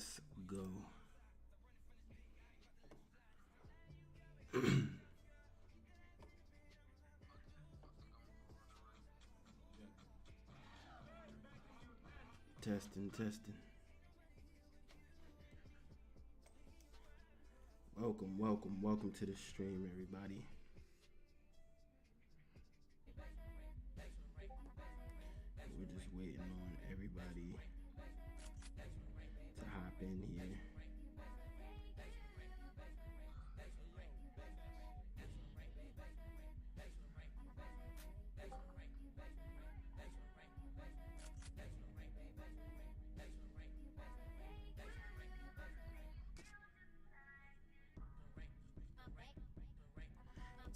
Let's go. Testing, testing. Welcome to the stream, everybody. We're just waiting on everybody to hop in here.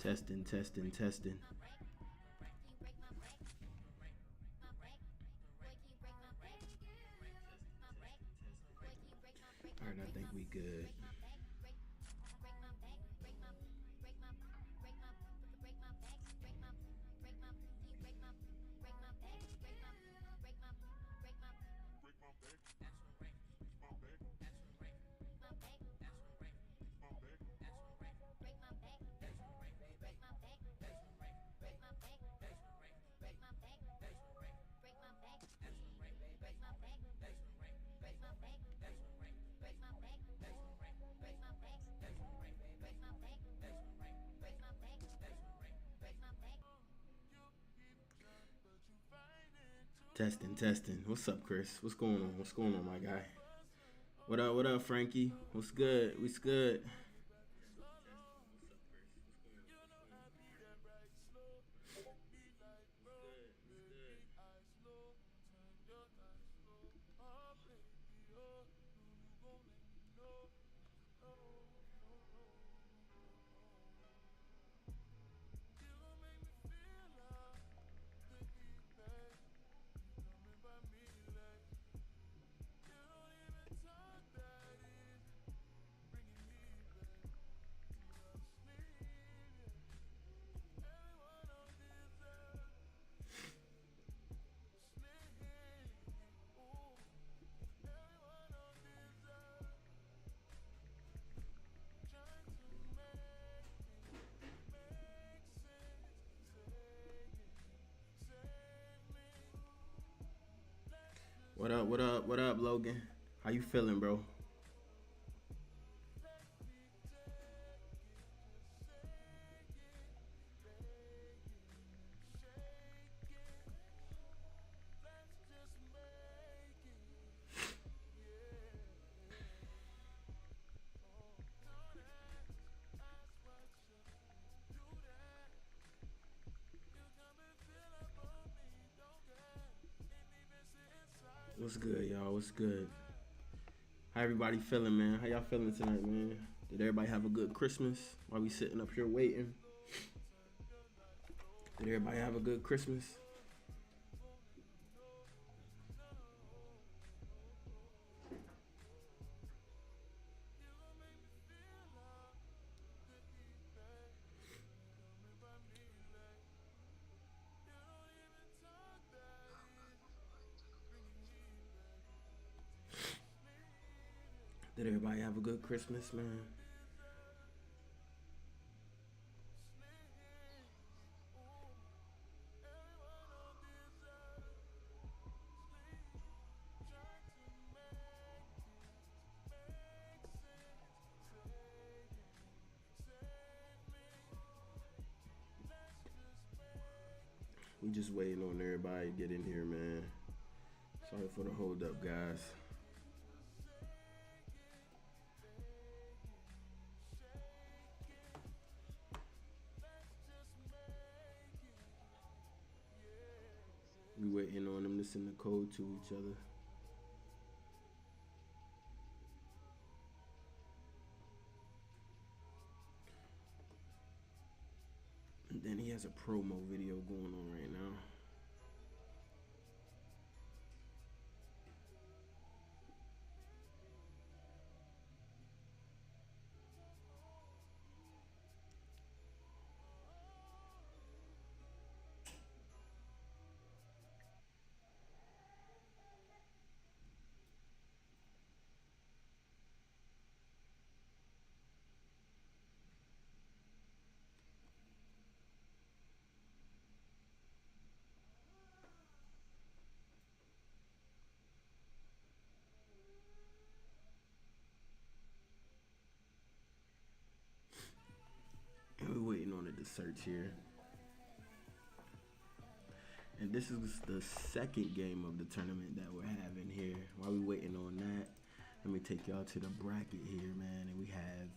Testing, testing, testing. All right, I think we good. Testing, testing. What's up, Chris? What's going on? What's going on, my guy? What up, Frankie? What's good? What's good? What up, Logan? How you feeling, bro? What's good, y'all? What's good? How everybody feeling, man? How y'all feeling tonight, man? Did everybody have a good Christmas while we sitting up here waiting? Did everybody have a good Christmas? Did everybody have a good Christmas, man? We just waiting on everybody to get in here, man. Sorry for the hold up, guys. We waiting on them to send the code to each other. And then he has a promo video going on right now. the search here. And this is the second game of the tournament that we're having here. While we waiting on that, let me take y'all to the bracket here, man. And we have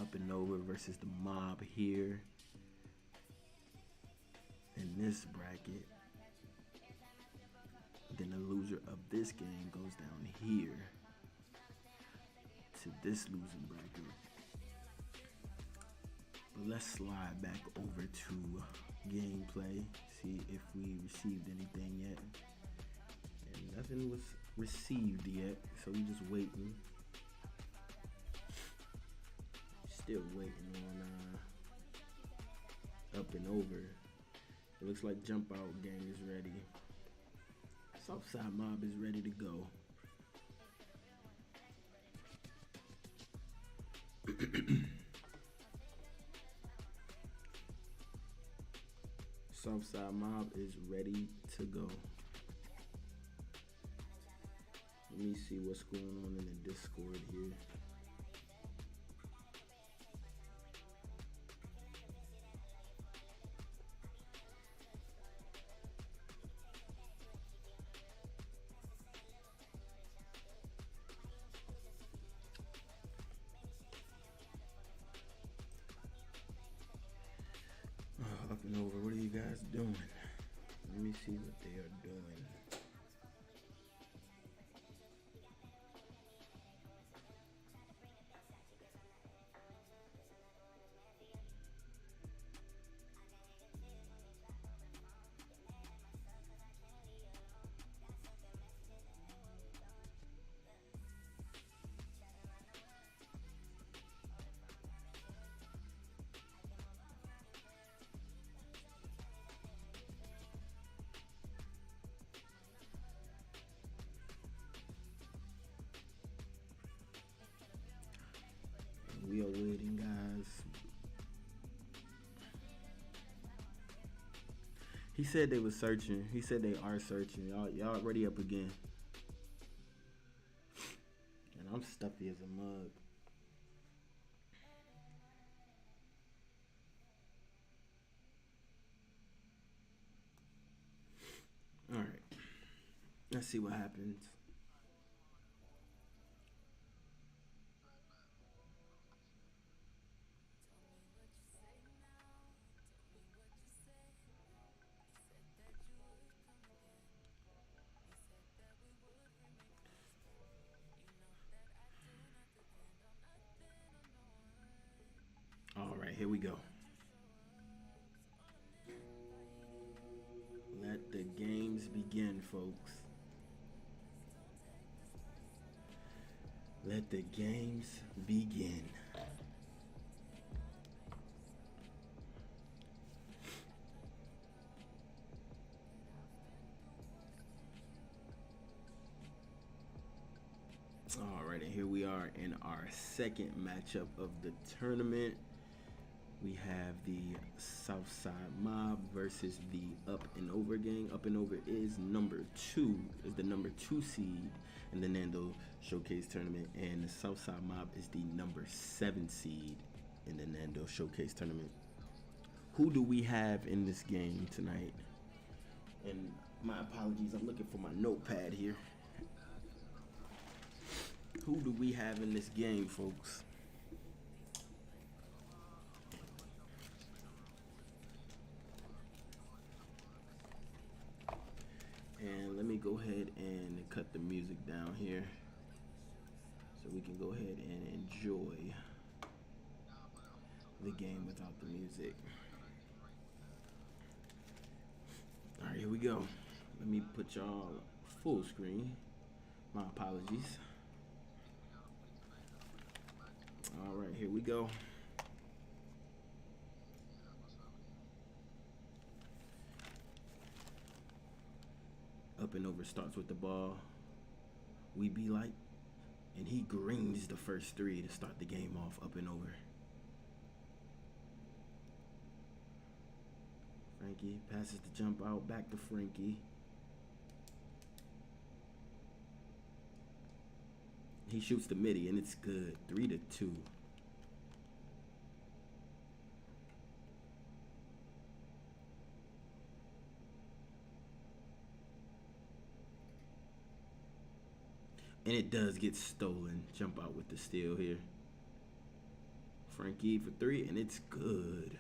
Up and Over versus the Mob here. In this bracket. Then the loser of this game goes down here to this losing bracket. But let's slide back over to gameplay, see if we received anything yet. And nothing was received yet, so we just waiting. Still waiting on Up and Over. It looks like Jump Out Gang is ready. Southside Mob is ready to go. Southside Mob is ready to go. Let me see what's going on in the Discord here. Up and Over, what are you guys doing? Let me see what they are doing. We are waiting, guys. He said they were searching. He said they are searching. Y'all ready up again. And I'm stuffy as a mug. All right. Let's see what happens. All right, here we go. Let the games begin, folks. Let the games begin. All right, and here we are in our second matchup of the tournament. We have the Southside Mob versus the Up and Over gang. Up and Over is the number 2 seed in the Nxndo Showcase tournament, and the Southside Mob is the number 7 seed in the Nxndo Showcase tournament. Who do we have in this game tonight? And my apologies, I'm looking for my notepad here. Who do we have in this game, folks? And let me go ahead and cut the music down here so we can go ahead and enjoy the game without the music. All right, here we go. Let me put y'all full screen. My apologies. All right, here we go. Up and Over starts with the ball. We be like, and he greens the first 3 to start the game off. Up and Over. Frankie passes the Jump Out back to Frankie. He shoots the midi and it's good. 3-2. And it does get stolen. Jump out with the steal here. Frankie for 3, and it's good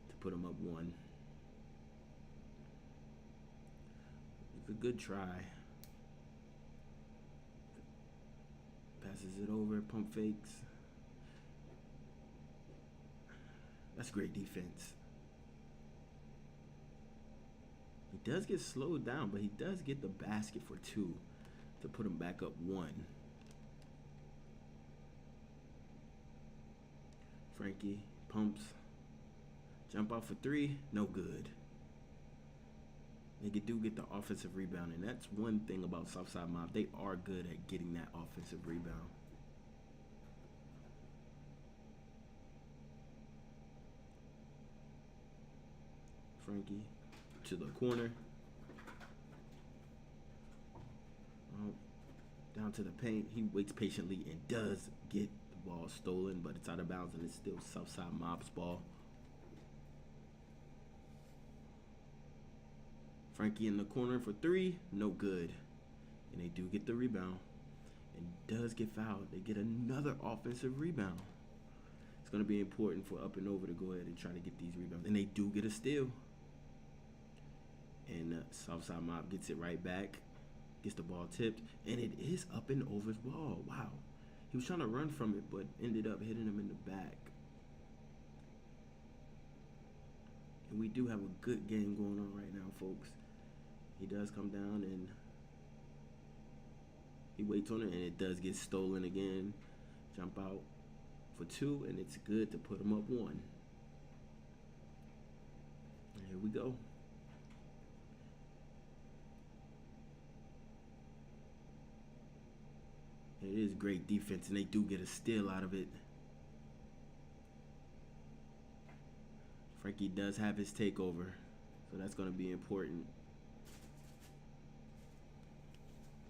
to put him up 1. It's a good try. Passes it over, pump fakes. That's great defense. He does get slowed down, but he does get the basket for 2 to put him back up 1. Frankie pumps. Jump out for 3, no good. They do get the offensive rebound, and that's one thing about Southside Mob. They are good at getting that offensive rebound. Frankie to the corner. Down to the paint. He waits patiently and does get the ball stolen, but it's out of bounds, and it's still Southside Mob's ball. Frankie in the corner for 3, no good. And they do get the rebound. And does get fouled. They get another offensive rebound. It's going to be important for Up and Over to go ahead and try to get these rebounds. And they do get a steal. And Southside Mob gets it right back. Gets the ball tipped. And it is Up and Over's ball. Wow. He was trying to run from it, but ended up hitting him in the back. And we do have a good game going on right now, folks. He does come down and he waits on it, and it does get stolen again. Jump out for 2, and it's good to put him up 1. And here we go. It is great defense, and they do get a steal out of it. Frankie does have his takeover, so that's going to be important.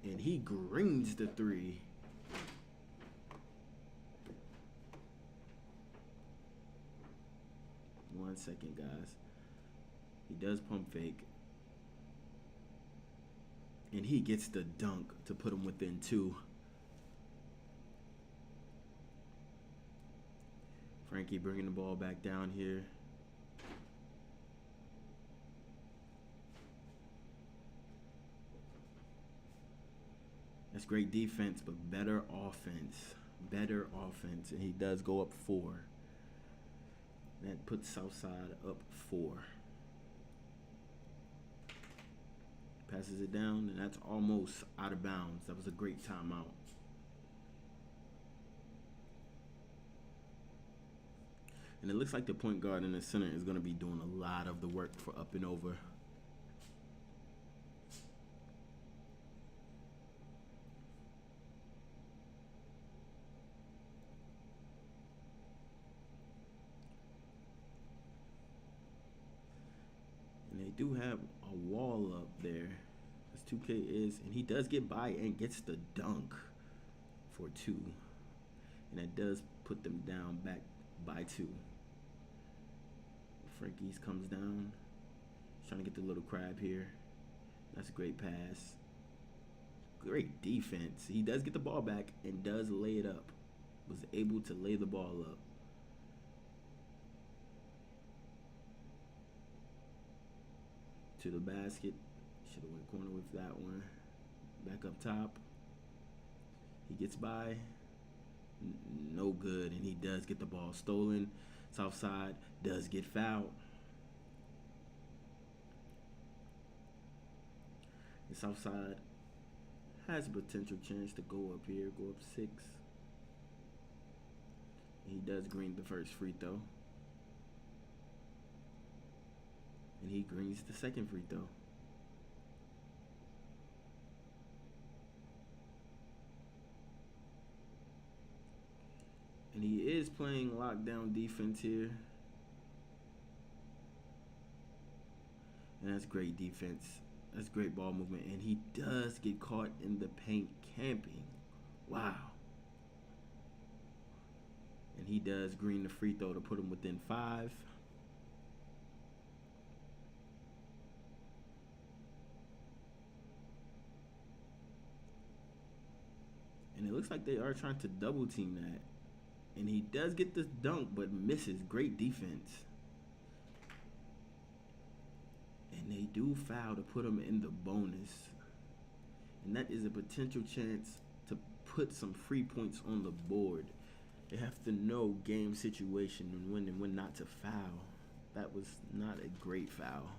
And he greens the 3. One second, guys. He does pump fake. And he gets the dunk to put him within 2. Frankie bringing the ball back down here. That's great defense, but better offense. Better offense. And he does go up 4. That puts Southside up 4. Passes it down, and that's almost out of bounds. That was a great timeout. And it looks like the point guard in the center is going to be doing a lot of the work for Up and Over. They do have a wall up there, as 2K is, and he does get by and gets the dunk for 2. And that does put them down back by 2. Frankie's comes down. He's trying to get the little crab here. That's a great pass. Great defense. He does get the ball back and does lay it up. Was able to lay the ball up. To the basket. Should have went corner with that one. Back up top. He gets by. No good. And he does get the ball stolen. Southside does get fouled. And Southside has a potential chance to go up here. Go up 6. And he does green the first free throw. And he greens the second free throw. And he is playing lockdown defense here. And that's great defense. That's great ball movement. And he does get caught in the paint camping. Wow. And he does green the free throw to put him within 5. looks like they are trying to double team that. And he does get this dunk, but misses. Great defense. And they do foul to put him in the bonus. And that is a potential chance to put some free points on the board. They have to know game situation and when not to foul. That was not a great foul.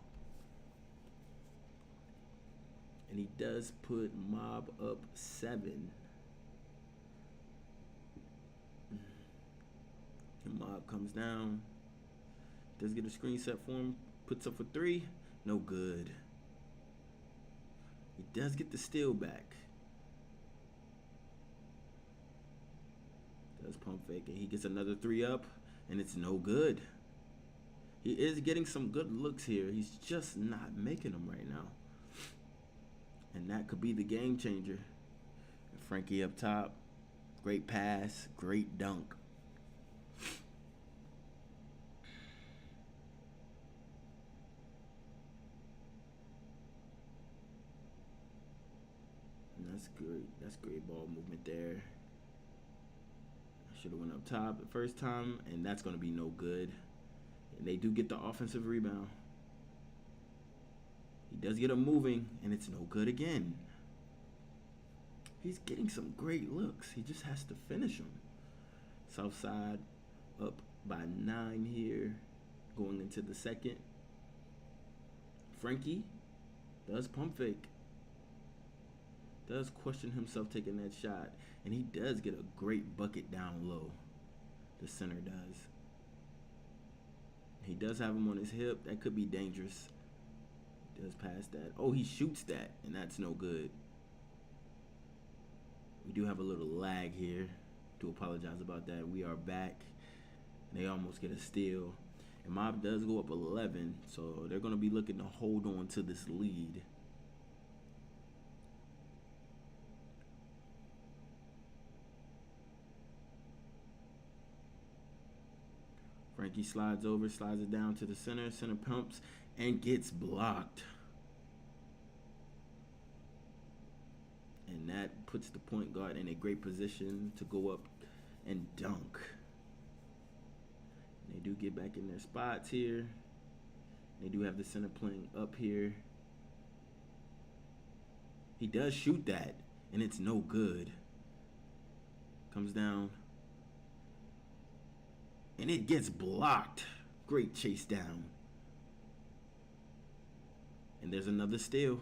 And he does put Mob up 7. And Mob comes down. Does get a screen set for him. Puts up for 3. No good. He does get the steal back. Does pump fake and he gets another 3 up and it's no good. He is getting some good looks here. He's just not making them right now. And that could be the game changer. Frankie up top. Great pass. Great dunk. And that's great. That's great ball movement there. I should have went up top the first time. And that's going to be no good. And they do get the offensive rebound. He does get him moving, and it's no good again. He's getting some great looks. He just has to finish them. Southside up by 9 here, going into the second. Frankie does pump fake. Does question himself taking that shot, and he does get a great bucket down low. The center does. He does have him on his hip. That could be dangerous. Does pass that. Oh, he shoots that, and that's no good. We do have a little lag here. Do apologize about that. We are back. They almost get a steal. And Mob does go up 11, so they're going to be looking to hold on to this lead. Frankie slides over, slides it down to the center. Center pumps and gets blocked. And that puts the point guard in a great position to go up and dunk. And they do get back in their spots here. They do have the center playing up here. He does shoot that, and it's no good. Comes down. And it gets blocked. Great chase down. And there's another steal.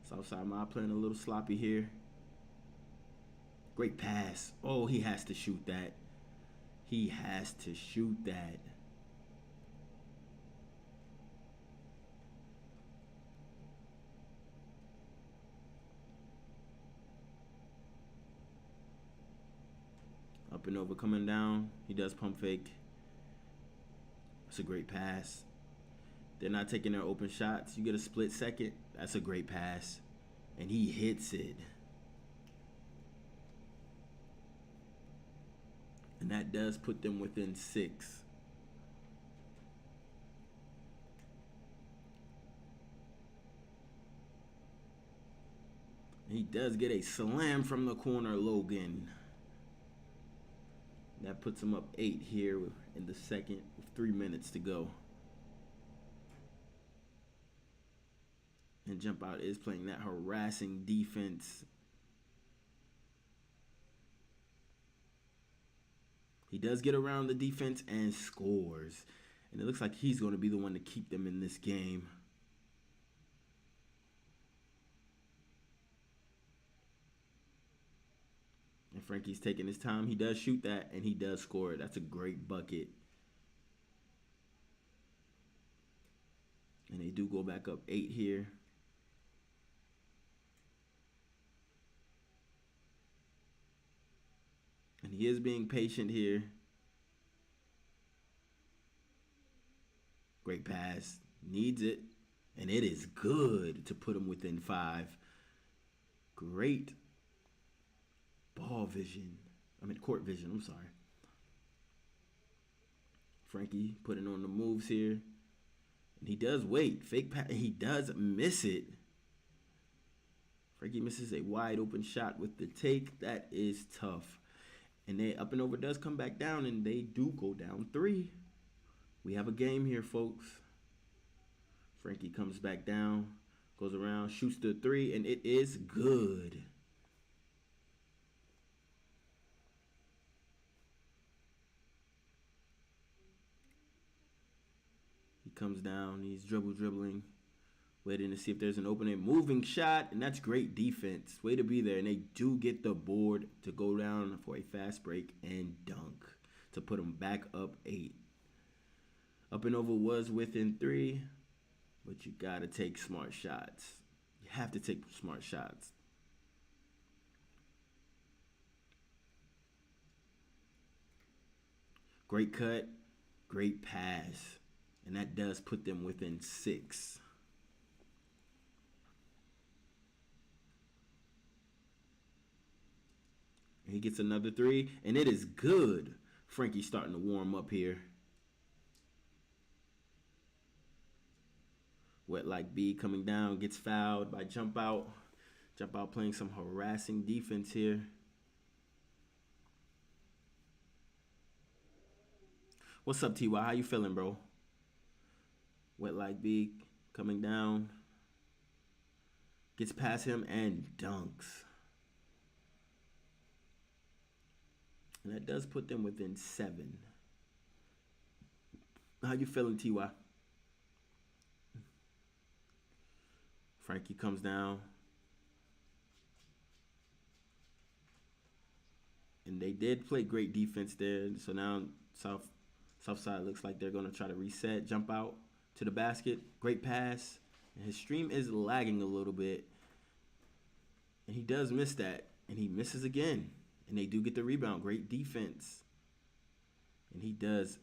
Southside Mob playing a little sloppy here. Great pass. Oh, he has to shoot that. He has to shoot that. Up and over coming down. He does pump fake. That's a great pass. They're not taking their open shots. You get a split second. That's a great pass. And he hits it. And that does put them within 6. He does get a slam from the corner, Logan. That puts him up 8 here in the second with 3 minutes to go. And Jump Out is playing that harassing defense. He does get around the defense and scores. And it looks like he's going to be the one to keep them in this game. And Frankie's taking his time. He does shoot that, and he does score it. That's a great bucket. And they do go back up 8 here. And he is being patient here. Great pass. Needs it. And it is good to put him within 5. Great ball vision. Court vision. I'm sorry. Frankie putting on the moves here. And he does wait. Fake pass. He does miss it. Frankie misses a wide open shot with the take. That is tough. And they up and over does come back down, and they do go down 3. We have a game here, folks. Frankie comes back down, goes around, shoots the 3, and it is good. He comes down, he's dribbling, waiting to see if there's an opening. Moving shot, and that's great defense. Way to be there, and they do get the board to go down for a fast break and dunk to put them back up 8. Up and over was within 3, but you got to take smart shots. You have to take smart shots. Great cut, great pass, and that does put them within 6. He gets another 3, and it is good. Frankie's starting to warm up here. Wet like B coming down, gets fouled by Jump Out. Jump Out playing some harassing defense here. What's up, TY? How you feeling, bro? Wet like B coming down. Gets past him and dunks. And that does put them within 7. How you feeling, TY? Frankie comes down. And they did play great defense there. So now Southside looks like they're going to try to reset. Jump out to the basket. Great pass. And his stream is lagging a little bit. And he does miss that. And he misses again. And they do get the rebound. Great defense. And he does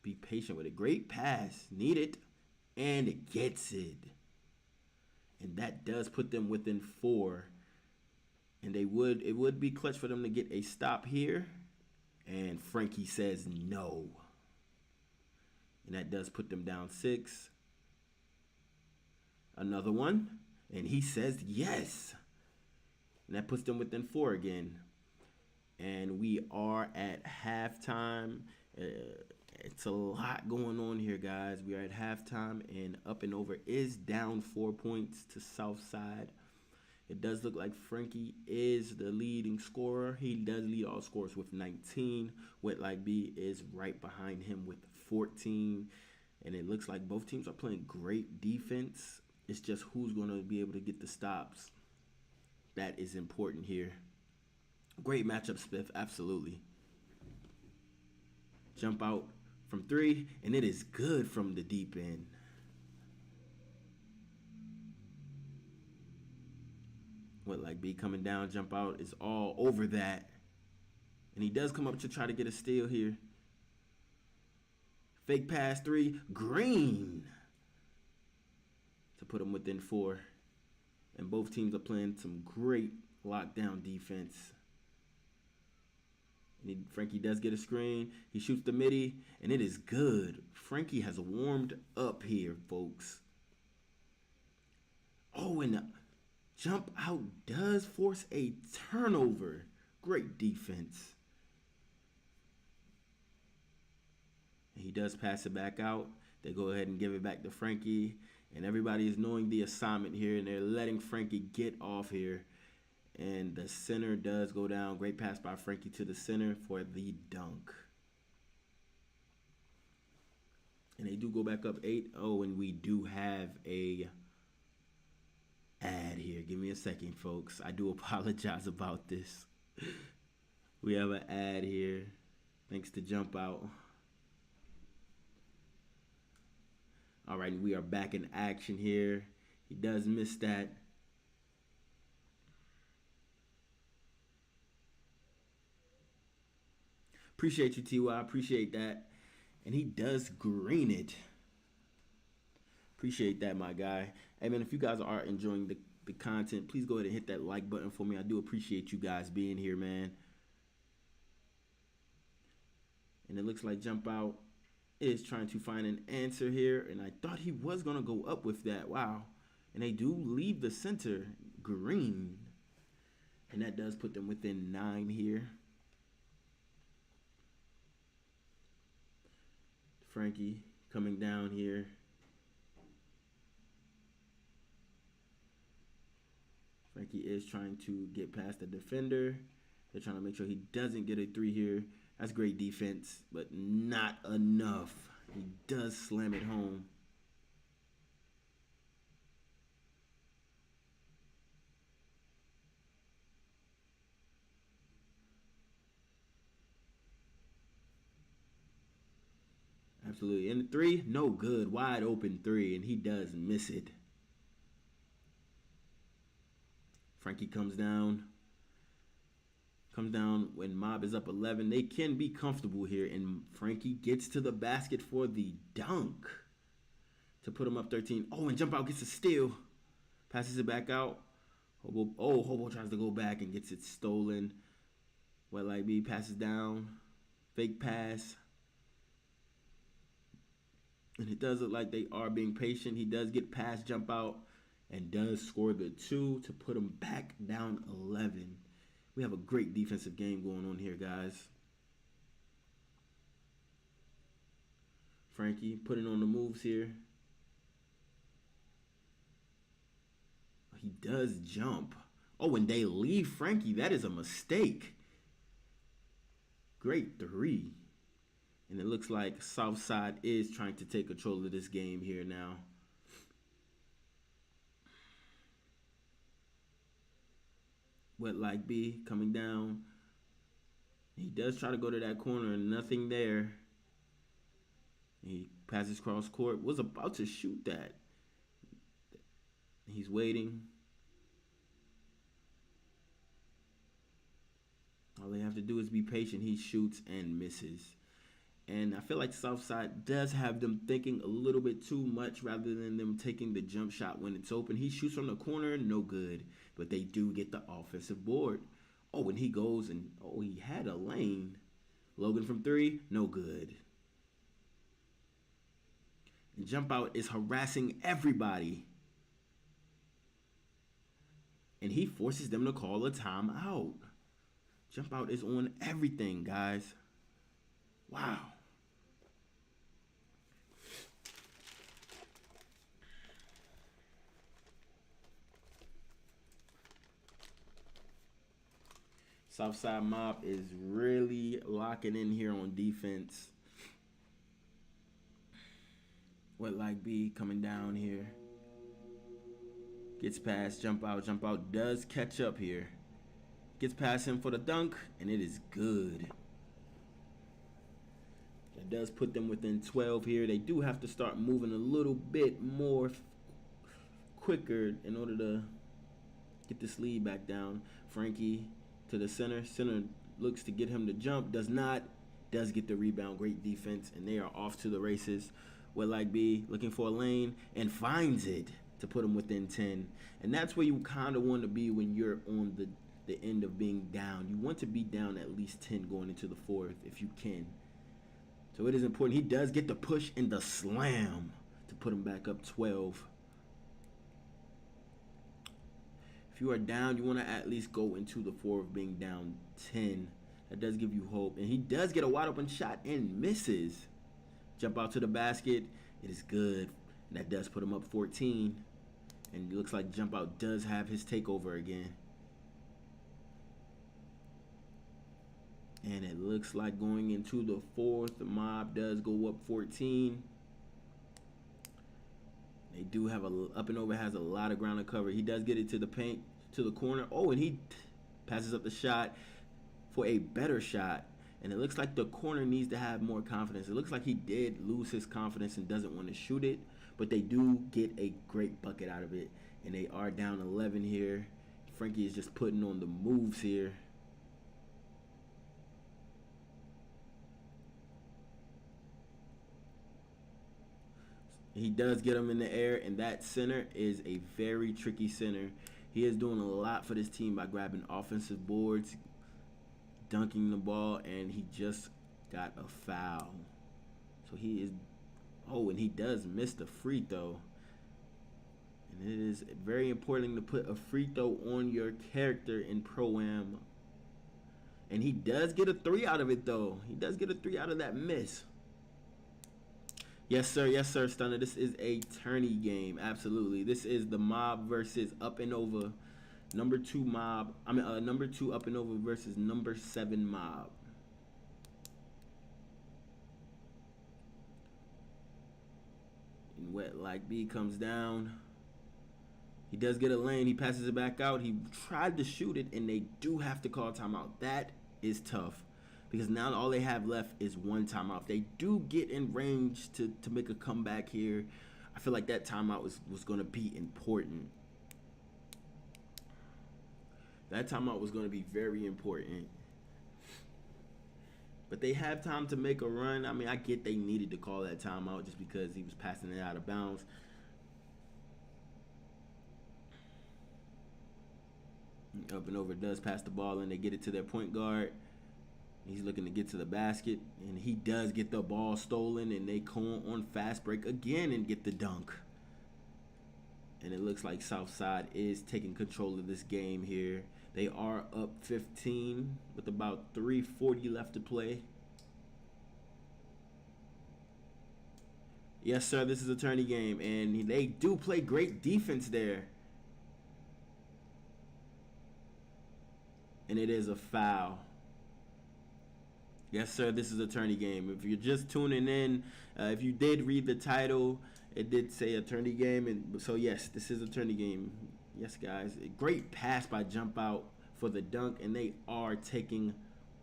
be patient with it. Great pass. Need it. And it gets it. And that does put them within 4. And it would be clutch for them to get a stop here. And Frankie says no. And that does put them down 6. Another one. And he says yes. And that puts them within 4 again. And we are at halftime. It's a lot going on here, guys. We are at halftime, and Up and Over is down 4 points to Southside. It does look like Frankie is the leading scorer. He does lead all scorers with 19. Wet Like B is right behind him with 14. And it looks like both teams are playing great defense. It's just who's going to be able to get the stops. That is important here. Great matchup, Spiff. Absolutely. Jump out from 3, and it is good from the deep end. What like B coming down, jump out is all over that. And he does come up to try to get a steal here. Fake pass 3, Green. To put him within 4. And both teams are playing some great lockdown defense. And Frankie does get a screen. He shoots the midi, and it is good. Frankie has warmed up here, folks. Oh, and the jump out does force a turnover. Great defense. And he does pass it back out. They go ahead and give it back to Frankie. And everybody is knowing the assignment here, and they're letting Frankie get off here. And the center does go down. Great pass by Frankie to the center for the dunk. And they do go back up 8. Oh, and we do have a ad here. Give me a second, folks. I do apologize about this. We have an ad here. Thanks to Jump Out. All right, we are back in action here. He does miss that. Appreciate you, TY. Appreciate that. And he does green it. Appreciate that, my guy. Hey, man, if you guys are enjoying the content, please go ahead and hit that like button for me. I do appreciate you guys being here, man. And it looks like Jump Out is trying to find an answer here. And I thought he was going to go up with that. Wow. And they do leave the center. green. And that does put them within 9 here. Frankie coming down here. Frankie is trying to get past the defender. They're trying to make sure he doesn't get a 3 here. That's great defense, but not enough. He does slam it home. Absolutely. And the 3, no good. Wide open 3, and he does miss it. Frankie comes down. Comes down when Mob is up 11. They can be comfortable here, and Frankie gets to the basket for the dunk to put him up 13. Oh, and Jump Out gets a steal. Passes it back out. Hobo tries to go back and gets it stolen. Wet Like B passes down. Fake pass. And it does look like they are being patient. He does get past Jump Out and does score the 2 to put him back down 11. We have a great defensive game going on here, guys. Frankie putting on the moves here. He does jump. Oh, and they leave Frankie. That is a mistake. Great 3. And it looks like Southside is trying to take control of this game here now. Wet Like B coming down. He does try to go to that corner and nothing there. He passes cross court. Was about to shoot that. He's waiting. All they have to do is be patient. He shoots and misses. And I feel like Southside does have them thinking a little bit too much rather than them taking the jump shot when it's open. He shoots from the corner, no good. But they do get the offensive board. Oh, and he goes and, he had a lane. Logan from 3, no good. And Jump Out is harassing everybody. And he forces them to call a timeout. Jump Out is on everything, guys. Wow. Southside Mob is really locking in here on defense. Wet Like B coming down here. Gets past Jump Out. Jump Out does catch up here. Gets past him for the dunk, and it is good. That does put them within 12 here. They do have to start moving a little bit more quicker in order to get this lead back down. Frankie to the center. Center looks to get him to jump. Does not. Does get the rebound. Great defense. And they are off to the races. Wet Like B looking for a lane and finds it to put him within 10. And that's where you kind of want to be when you're on the end of being down. You want to be down at least 10 going into the 4th if you can. So it is important. He does get the push and the slam to put him back up 12. If you are down, you want to at least go into the 4th being down 10. That does give you hope. And he does get a wide open shot and misses. Jump Out to the basket. It is good. And that does put him up 14. And it looks like Jump Out does have his takeover again. And it looks like going into the 4th, the Mob does go up 14. They do have up and over has a lot of ground to cover. He does get it to the paint, to the corner. Oh, and he passes up the shot for a better shot. And it looks like the corner needs to have more confidence. It looks like he did lose his confidence and doesn't want to shoot it. But they do get a great bucket out of it. And they are down 11 here. Frankie is just putting on the moves here. He does get him in the air, and that center is a very tricky center. He is doing a lot for this team by grabbing offensive boards, dunking the ball, and he just got a foul. So he is, and he does miss the free throw. And it is very important to put a free throw on your character in Pro-Am. And he does get a 3 out of it, though. He does get a 3 out of that miss. Yes, sir, Stunner. This is a tourney game. Absolutely. This is the Mob versus Up and Over. Number 2 Mob. Number 2 Up and Over versus number 7 Mob. And Wet Like B comes down. He does get a lane. He passes it back out. He tried to shoot it, and they do have to call timeout. That is tough. Because now all they have left is 1 timeout. If they do get in range to make a comeback here, I feel like that timeout was going to be important. That timeout was going to be very important. But they have time to make a run. I mean, I get they needed to call that timeout just because he was passing it out of bounds. Up and Over does pass the ball, and they get it to their point guard. He's looking to get to the basket, and he does get the ball stolen, and they come on fast break again and get the dunk. And it looks like Southside is taking control of this game here. They are up 15 with about 3:40 left to play. Yes, sir, this is a tourney game, and they do play great defense there. And it is a foul. Yes, sir, this is a tourney game. If you're just tuning in, if you did read the title, it did say a tourney game. And so, yes, this is a tourney game. Yes, guys. A great pass by Jump Out for the dunk, and they are taking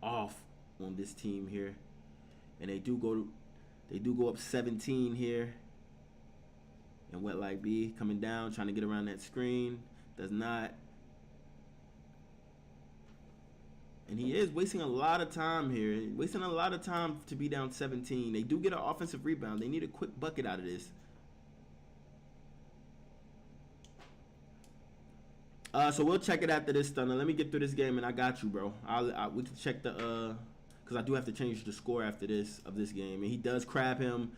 off on this team here. And they do go up 17 here. And Wet Like B coming down, trying to get around that screen. Does not. And he is wasting a lot of time here. Wasting a lot of time to be down 17. They do get an offensive rebound. They need a quick bucket out of this. So we'll check it after this, Stunner. Let me get through this game, and I got you, bro. We can check the because I do have to change the score after this of this game. And he does crab him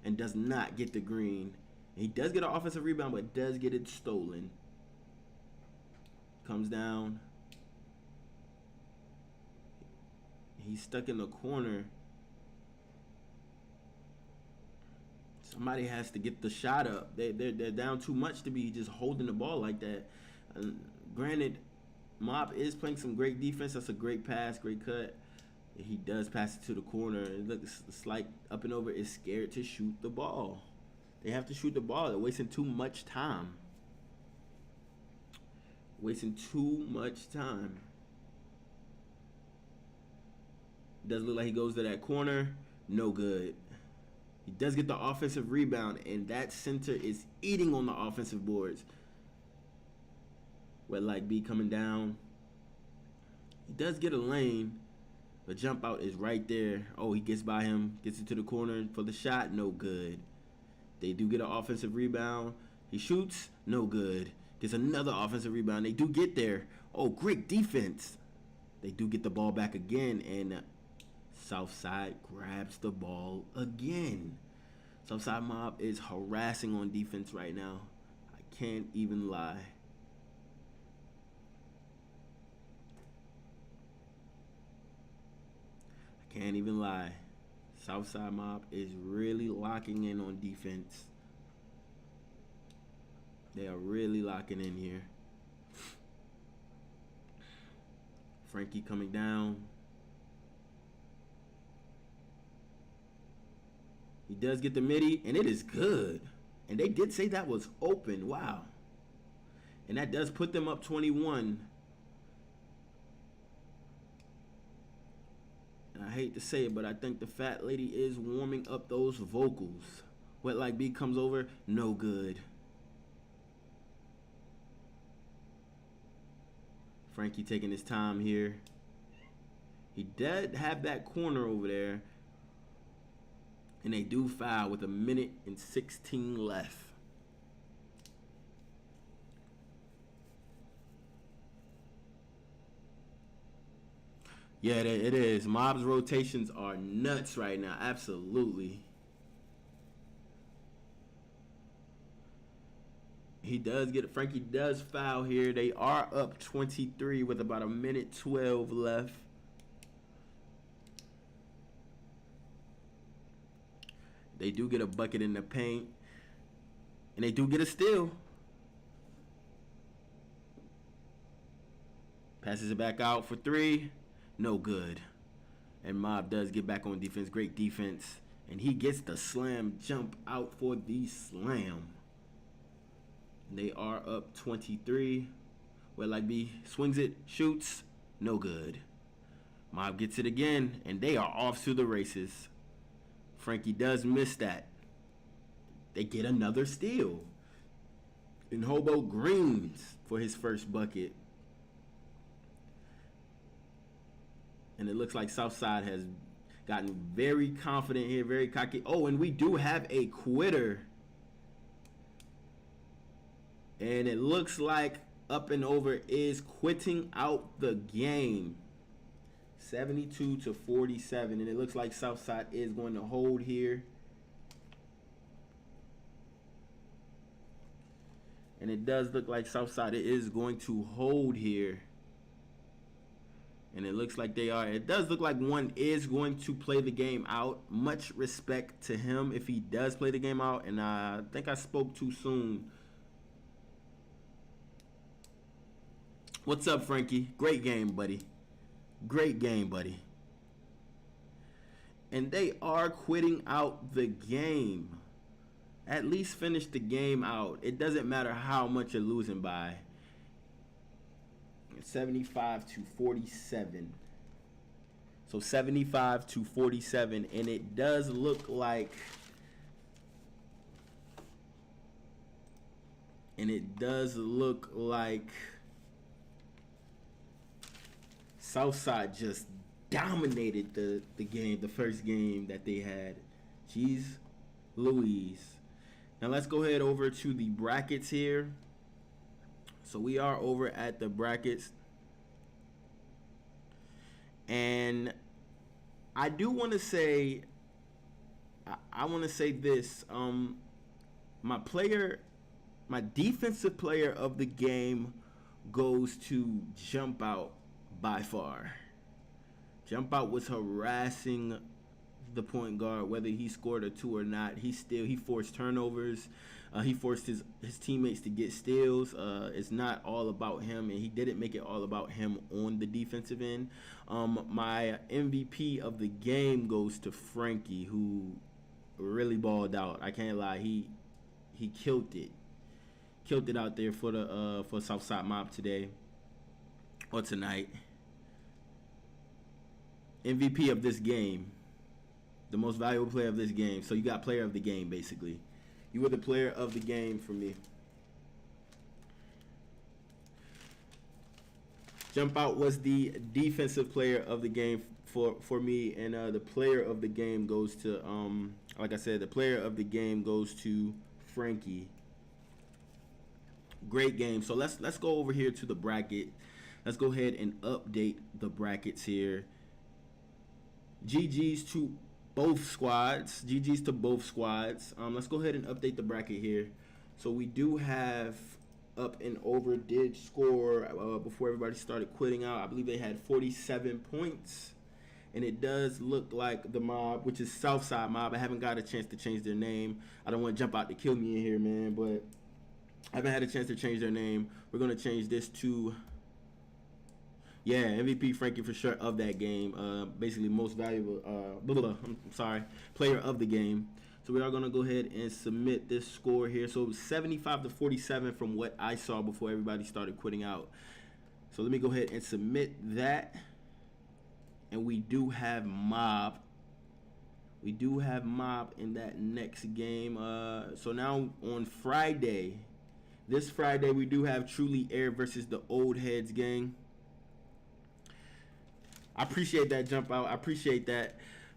and does not get the green. And he does get an offensive rebound, but does get it stolen. Comes down. He's stuck in the corner. Somebody has to get the shot up. They're down too much to be just holding the ball like that. Granted, Mob is playing some great defense. That's a great pass, great cut. He does pass it to the corner. It looks like Up and Over is scared to shoot the ball. They have to shoot the ball. They're wasting too much time. Wasting too much time. Does look like he goes to that corner. No good. He does get the offensive rebound, and that center is eating on the offensive boards. Wet Like B coming down. He does get a lane. The Jump Out is right there. Oh, he gets by him. Gets it to the corner for the shot. No good. They do get an offensive rebound. He shoots. No good. Gets another offensive rebound. They do get there. Oh, great defense. They do get the ball back again, and Southside grabs the ball again. Southside Mob is harassing on defense right now. I can't even lie. I can't even lie. Southside Mob is really locking in on defense. They are really locking in here. Frankie coming down. He does get the midi, and it is good. And they did say that was open. Wow. And that does put them up 21. And I hate to say it, but I think the fat lady is warming up those vocals. Wet Like B comes over. No good. Frankie taking his time here. He did have that corner over there. And they do foul with 1:16 left. Yeah, it is. Mob's rotations are nuts right now. Absolutely. Frankie does foul here. They are up 23 with about a minute 12 left. They do get a bucket in the paint. And they do get a steal. Passes it back out for three. No good. And Mob does get back on defense. Great defense. And he gets the slam jump out for the slam. They are up 23. Like swings it, shoots, no good. Mob gets it again, and they are off to the races. Frankie does miss that. They get another steal. And Hobo greens for his first bucket. And it looks like Southside has gotten very confident here, very cocky. Oh, and we do have a quitter. And it looks like Up and Over is quitting out the game. 72-47. And it looks like Southside is going to hold here. And it does look like Southside is going to hold here. And it looks like they are. It does look like one is going to play the game out. Much respect to him if he does play the game out. And I think I spoke too soon. What's up, Frankie? Great game, buddy. Great game, buddy. And they are quitting out the game. At least finish the game out. It doesn't matter how much you're losing by. 75-47. So 75-47, and it does look like Southside just dominated the game, the first game that they had. Jeez Louise. Now let's go ahead over to the brackets here. So we are over at the brackets. And I do want to say, I want to say this. My defensive player of the game goes to Jump Out by far. Jump Out was harassing the point guard, whether he scored a two or not. He forced turnovers. He forced his teammates to get steals. It's not all about him, and he didn't make it all about him on the defensive end. My MVP of the game goes to Frankie, who really balled out. I can't lie, he killed it out there for Southside Mob today or tonight. MVP of this game, the most valuable player of this game. So you got player of the game, basically. You were the player of the game for me. Jump Out was the defensive player of the game for me, and the player of the game goes to like I said, the player of the game goes to Frankie. Great game. So let's go over here to the bracket. Let's go ahead and update the brackets here. GG's to both squads. GG's to both squads. Let's go ahead and update the bracket here. So we do have Up and Over did score before everybody started quitting out. I believe they had 47 points. And it does look like the Mob, which is Southside Mob. I haven't got a chance to change their name. I don't want to Jump Out to kill me in here, man. But I haven't had a chance to change their name. We're going to change this to... Yeah, MVP Frankie for sure of that game. Basically most valuable, player of the game. So we are going to go ahead and submit this score here. So it was 75-47 from what I saw before everybody started quitting out. So let me go ahead and submit that. And we do have Mob. We do have Mob in that next game. So now on Friday, this Friday, we do have Truly Air versus the Old Heads gang. I appreciate that Jump Out. I appreciate that.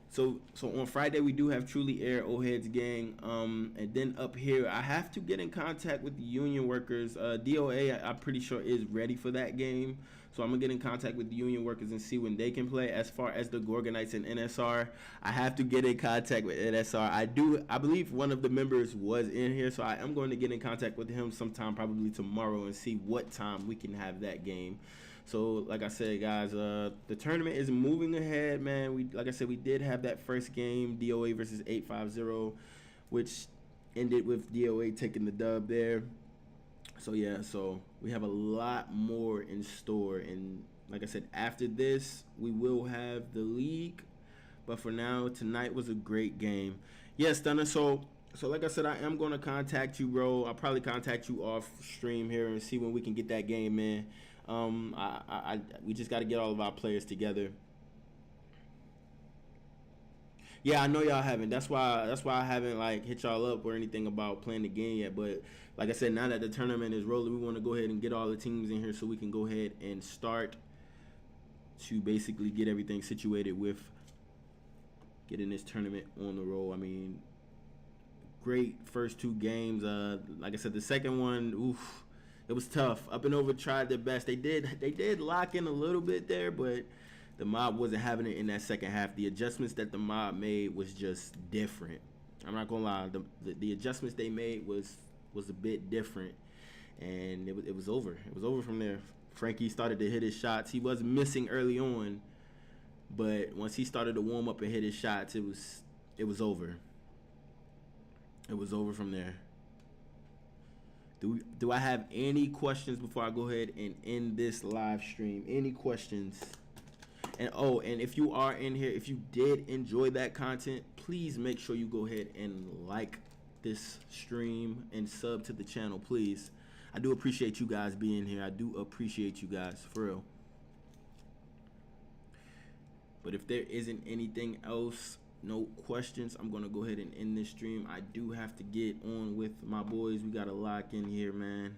So on Friday we do have Truly Air, Old Heads gang. And then up here I have to get in contact with the union workers. DOA I'm pretty sure is ready for that game. So I'm gonna get in contact with the union workers and see when they can play. As far as the Gorgonites and NSR, I have to get in contact with NSR. I believe one of the members was in here, so I am going to get in contact with him sometime, probably tomorrow, and see what time we can have that game. So like I said, guys, the tournament is moving ahead, man. Like I said, we did have that first game, DOA versus 850, which ended with DOA taking the dub there. So yeah, so we have a lot more in store, and like I said, after this we will have the league, but for now, tonight was a great game. Yes, Stunner. So like I said, I am going to contact you, bro. I'll probably contact you off stream here and see when we can get that game in. We just got to get all of our players together. Yeah, I know y'all haven't. That's why I haven't like hit y'all up or anything about playing the game yet. But like I said, now that the tournament is rolling, we want to go ahead and get all the teams in here so we can go ahead and start to basically get everything situated with getting this tournament on the roll. I mean, great first two games. Like I said, the second one, oof, it was tough. Up and Over tried their best. They did lock in a little bit there, but the mob wasn't having it in that second half. The adjustments that the mob made was just different. I'm not gonna lie. The adjustments they made was a bit different, and it was over. It was over from there. Frankie started to hit his shots. He was missing early on, but once he started to warm up and hit his shots, it was over. It was over from there. Do I have any questions before I go ahead and end this live stream? Any questions? And if you are in here, if you did enjoy that content, please make sure you go ahead and like this stream and sub to the channel, please. I do appreciate you guys being here. I do appreciate you guys, for real. But if there isn't anything else, no questions, I'm going to go ahead and end this stream. I do have to get on with my boys. We got to lock in here, man.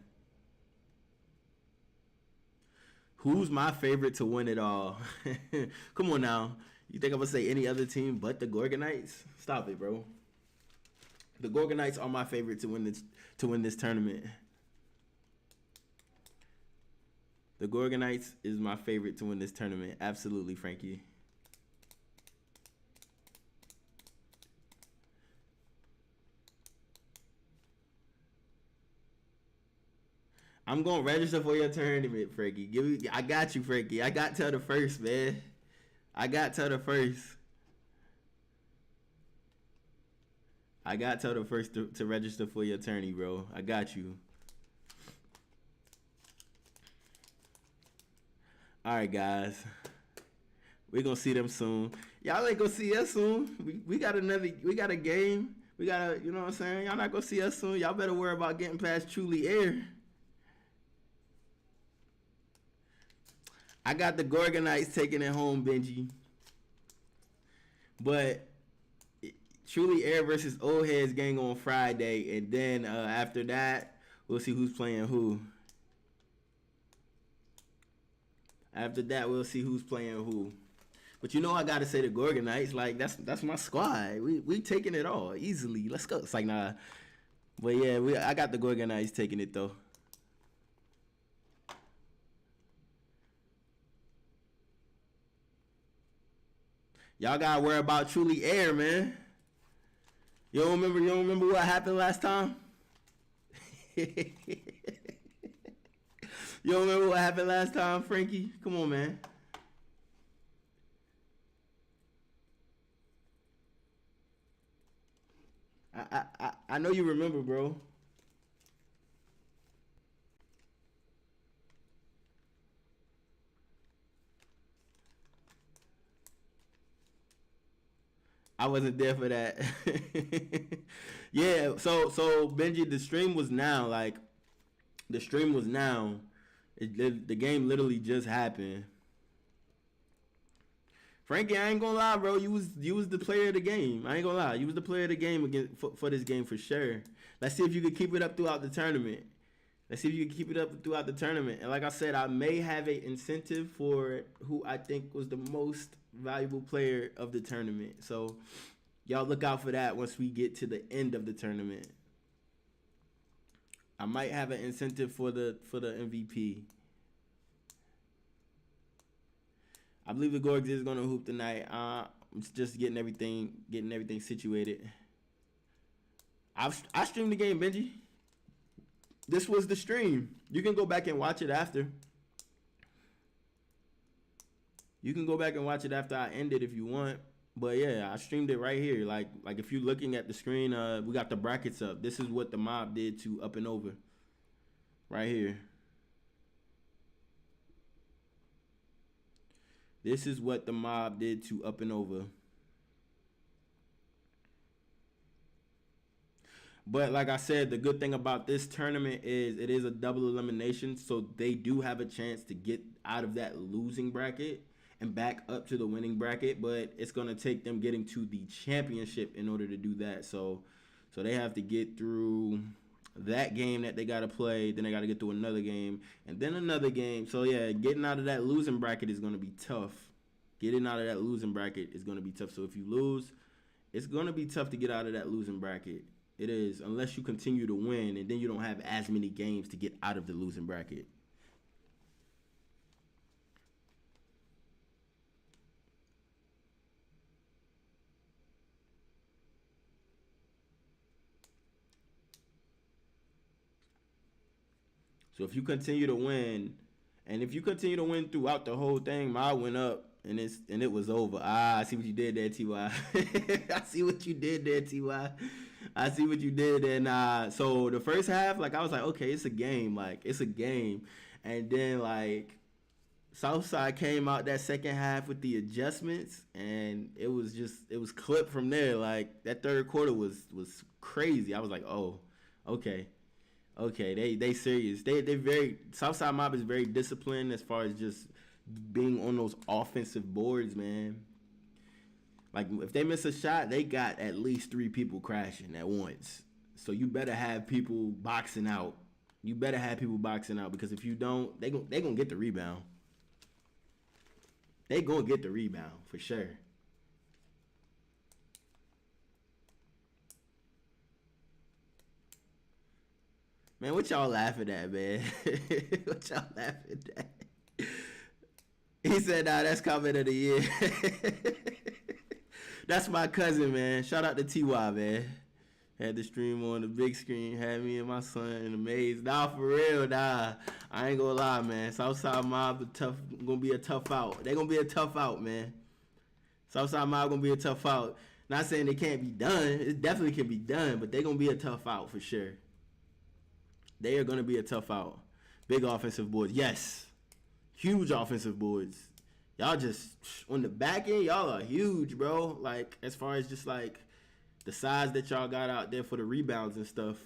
Who's my favorite to win it all? Come on now. You think I'm going to say any other team but the Gorgonites? Stop it, bro. The Gorgonites are my favorite to win this tournament. The Gorgonites is my favorite to win this tournament. Absolutely, Frankie. I'm gonna register for your tournament, Frankie. I got you, Frankie. I got till the first, man. I got till the first. I got till the first to register for your tourney, bro. I got you. All right, guys. We're gonna see them soon. Y'all ain't gonna see us soon. We got a game. We got you know what I'm saying? Y'all not gonna see us soon. Y'all better worry about getting past Truly Air. I got the Gorgonites taking it home, Benji. But Truly Air versus Old Heads gang on Friday, and then after that, we'll see who's playing who. After that, we'll see who's playing who. But you know, I gotta say the Gorgonites, like that's my squad. We taking it all easily. Let's go. It's like nah, but yeah, I got the Gorgonites taking it though. Y'all gotta worry about Truly Air, man. You don't remember what happened last time? You don't remember what happened last time, Frankie? Come on, man. I know you remember, bro. I wasn't there for that. Yeah, so Benji, the stream was now. The game literally just happened. Frankie, I ain't gonna lie, bro. You was the player of the game. I ain't gonna lie. You was the player of the game for this game for sure. Let's see if you can keep it up throughout the tournament. And like I said, I may have an incentive for who I think was the most valuable player of the tournament. So y'all look out for that once we get to the end of the tournament. I might have an incentive for the MVP. I believe the Gorgs is gonna hoop tonight. I'm just getting everything situated. I streamed the game, Benji. This was the stream. You can go back and watch it after. You can go back and watch it after I end it if you want. But yeah, I streamed it right here. Like if you're looking at the screen, we got the brackets up. This is what the mob did to Up and Over. Right here. This is what the mob did to Up and Over. But like I said, the good thing about this tournament is it is a double elimination, so they do have a chance to get out of that losing bracket and back up to the winning bracket, but it's going to take them getting to the championship in order to do that. So they have to get through that game that they got to play, then they got to get through another game, and then another game. So yeah, getting out of that losing bracket is going to be tough. Getting out of that losing bracket is going to be tough. So if you lose, it's going to be tough to get out of that losing bracket. It is, unless you continue to win, and then you don't have as many games to get out of the losing bracket. So if you continue to win, and if you continue to win throughout the whole thing, mine went up, and it was over. I see what you did there, Ty. I see what you did there, Ty. I see what you did, and so the first half, like I was like, okay, it's a game, and then like Southside came out that second half with the adjustments, and it was clipped from there. Like that third quarter was crazy. I was like, oh, okay, they serious. They very Southside Mob is very disciplined as far as just being on those offensive boards, man. Like, if they miss a shot, they got at least 3 people crashing at once. So you better have people boxing out. Because if you don't, they gonna get the rebound. They gonna get the rebound for sure. Man, what y'all laughing at, man? What y'all laughing at? He said, nah, that's comment of the year. That's my cousin, man. Shout out to TY, man. Had the stream on the big screen. Had me and my son in the maze. Nah, for real, nah. I ain't gonna lie, man. Southside Mob gonna be a tough out. They gonna be a tough out, man. Southside Mob gonna be a tough out. Not saying they can't be done. It definitely can be done, but they gonna be a tough out for sure. They are gonna be a tough out. Big offensive boards. Yes. Huge offensive boards. Y'all just, on the back end, y'all are huge, bro. Like, as far as just, like, the size that y'all got out there for the rebounds and stuff.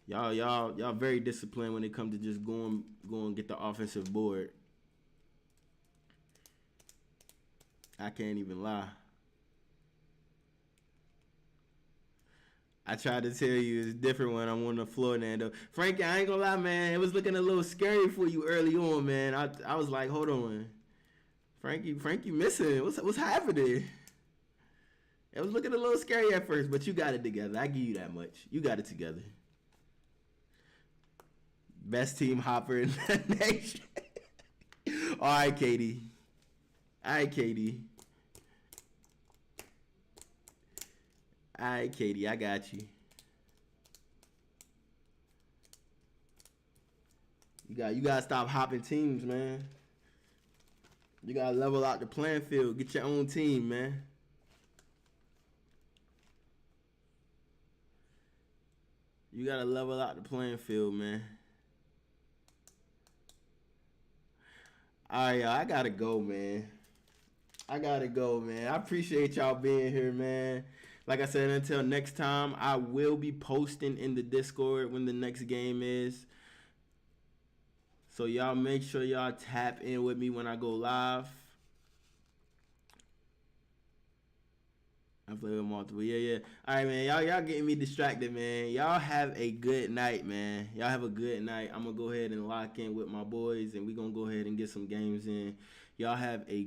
Y'all very disciplined when it comes to just going get the offensive board. I can't even lie. I tried to tell you it's different when I'm on the floor, Nando. Frankie, I ain't gonna lie, man. It was looking a little scary for you early on, man. I was like, hold on. Frankie missing. What's happening? It was looking a little scary at first, but you got it together. I give you that much. You got it together. Best team hopper in the nation. All right, Katie. All right, Katie, I got you. You gotta stop hopping teams, man. You gotta level out the playing field. Get your own team, man. You gotta level out the playing field, man. All right, y'all. I gotta go, man. I appreciate y'all being here, man. Like I said, until next time, I will be posting in the Discord when the next game is. So y'all make sure y'all tap in with me when I go live. I play with multiple. Yeah. All right, man. Y'all getting me distracted, man. Y'all have a good night, man. Y'all have a good night. I'm going to go ahead and lock in with my boys, and we're going to go ahead and get some games in. Y'all have a